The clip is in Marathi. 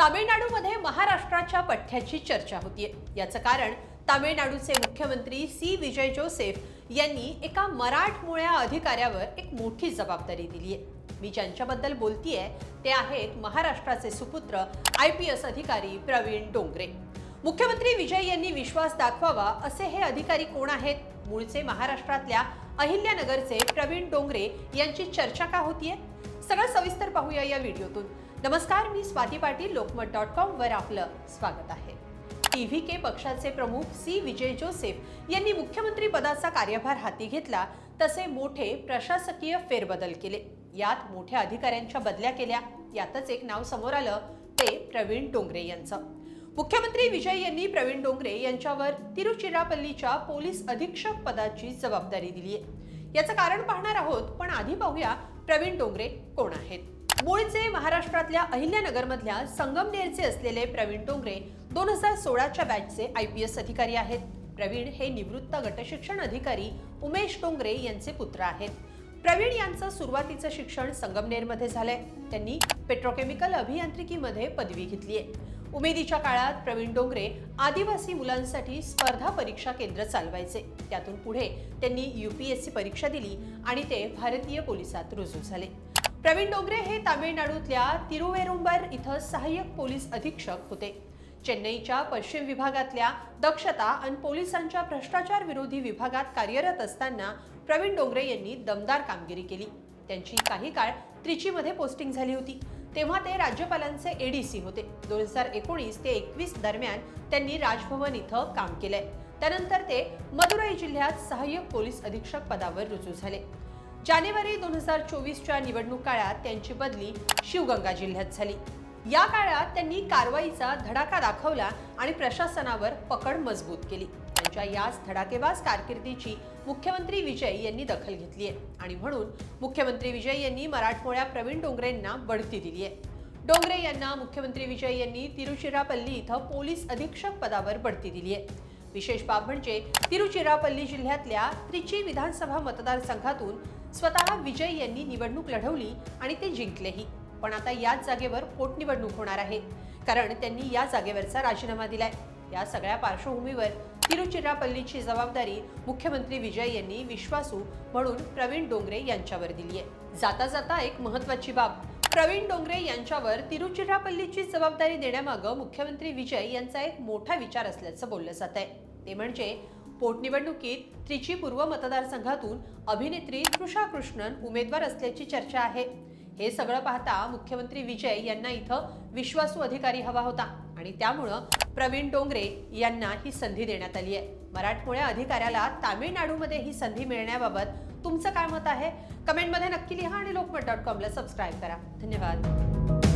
तामिळनाडूमध्ये महाराष्ट्राच्या पठ्ठ्याची चर्चा होतीये। याचं कारण तामिळनाडूचे मुख्यमंत्री सी विजय जोसेफ यांनी एका मराठमोळ्या अधिकाऱ्यावर एक मोठी जबाबदारी दिली आहे। मी ज्यांच्याबद्दल बोलतीये ते आहेत महाराष्ट्राचे सुपुत्र IPS अधिकारी प्रवीण डोंगरे। मुख्यमंत्री विजय यांनी विश्वास दाखवावा असे हे अधिकारी कोण आहेत? मूळचे महाराष्ट्रातल्या अहिल्यानगरचे प्रवीण डोंगरे यांची चर्चा का होतीये? सगळं सविस्तर पाहूया या व्हिडिओतून। नमस्कार, मी स्वाती पाटील, lokmat.com वर आपलं स्वागत आहे। TVK पक्षाचे प्रमुख सी विजय जोसेफ यांनी मुख्यमंत्री पदाचा कार्यभार हाती घेतला, तसे मोठे प्रशासकीय फेरबदल केले। यात मोठ्या अधिकाऱ्यांच्या बदल्या केल्या। यातच एक नाव समोर आलं, ते प्रवीण डोंगरे यांचं। मुख्यमंत्री विजय यांनी प्रवीण डोंगरे यांच्यावर तिरुचिरापल्लीच्या पोलीस अधीक्षक पदाची जबाबदारी दिली आहे। याचं कारण पाहणार आहोत, पण आधी पाहूया प्रवीण डोंगरे कोण आहेत। मूळचे महाराष्ट्रातल्या अहिल्यानगरमधल्या संगमनेरचे असलेले प्रवीण डोंगरे 2016च्या बॅचचे IPS अधिकारी आहेत। प्रवीण हे निवृत्त गटशिक्षण अधिकारी उमेश डोंगरे यांचे पुत्र आहेत। प्रवीण यांचं सुरुवातीचं शिक्षण संगमनेरमध्ये झालंय। त्यांनी पेट्रोकेमिकल अभियांत्रिकीमध्ये पदवी घेतली आहे। उमेदीच्या काळात प्रवीण डोंगरे आदिवासी मुलांसाठी स्पर्धा परीक्षा केंद्र चालवायचे। त्यातून पुढे त्यांनी UPSC परीक्षा दिली आणि ते भारतीय पोलिसात रुजू झाले। प्रवीण डोंगरे हे तामिळनाडूतल्या तिरुवेरुंबर इथं सहाय्यक पोलीस अधीक्षक होते। चेन्नईच्या पश्चिम विभागातल्या दक्षता आणि पोलिसांच्या भ्रष्टाचार विरोधी विभागात कार्यरत असताना प्रवीण डोंगरे यांनी दमदार कामगिरी केली। त्यांची काही काळ त्रिचीमध्ये पोस्टिंग झाली होती, तेव्हा ते राज्यपालांचे ADC होते। 2019 ते 21 दरम्यान त्यांनी राजभवन इथं काम केलंय। त्यानंतर ते मदुराई जिल्ह्यात सहाय्यक पोलीस अधीक्षक पदावर रुजू झाले। जानेवारी 2024च्या निवडणूक काळात त्यांची बदली शिवगंगा जिल्ह्यात झाली। या काळात त्यांनी कारवाईचा धडाका दाखवला आणि प्रशासनावर पकड मजबूत केली। त्यांच्या याच धडाकेबाज कारकिर्दीची मुख्यमंत्री विजय यांनी दखल घेतली आहे आणि म्हणून मुख्यमंत्री विजय यांनी मराठमोळ्या प्रवीण डोंगरेंना बढती दिली आहे। डोंगरे यांना मुख्यमंत्री विजय यांनी तिरुचिरापल्ली इथं पोलीस अधीक्षक पदावर बढती दिली आहे। विशेष बाब म्हणजे तिरुचिरापल्ली जिल्ह्यातल्या त्रिची विधानसभा मतदारसंघातून स्वतः विजय यांनी निवडणूक लढवली आणि ते जिंकलेही। पण आता याच जागेवर पोटनिवडणूक होणार आहे, कारण त्यांनी या जागेवरचा राजीनामा दिलाय। या सगळ्या पार्श्वभूमीवर तिरुचिरापल्लीची जबाबदारी मुख्यमंत्री विजय यांनी विश्वासू म्हणून प्रवीण डोंगरे यांच्यावर दिली आहे। जाता जाता एक महत्त्वाची बाब, प्रवीण डोंगरे यांच्यावर तिरुचिरापल्लीची जबाबदारी देण्यामागं मुख्यमंत्री विजय यांचा एक मोठा विचार असल्याचं बोललं जात आहे। ते म्हणजे पोटनिवडणुकीत त्रिची पूर्व मतदारसंघातून अभिनेत्री तृषा कृष्णन उमेदवार असल्याची चर्चा आहे। हे सगळं पाहता मुख्यमंत्री विजय यांना इथं विश्वासू अधिकारी हवा होता आणि त्यामुळं प्रवीण डोंगरे यांना ही संधी देण्यात आली आहे। मराठमोळ्या अधिकाऱ्याला तामिळनाडूमध्ये ही संधी मिळण्याबाबत तुमचं काय मत आहे? कमेंटमध्ये नक्की लिहा आणि lokmat.com ला सबस्क्राईब करा। धन्यवाद।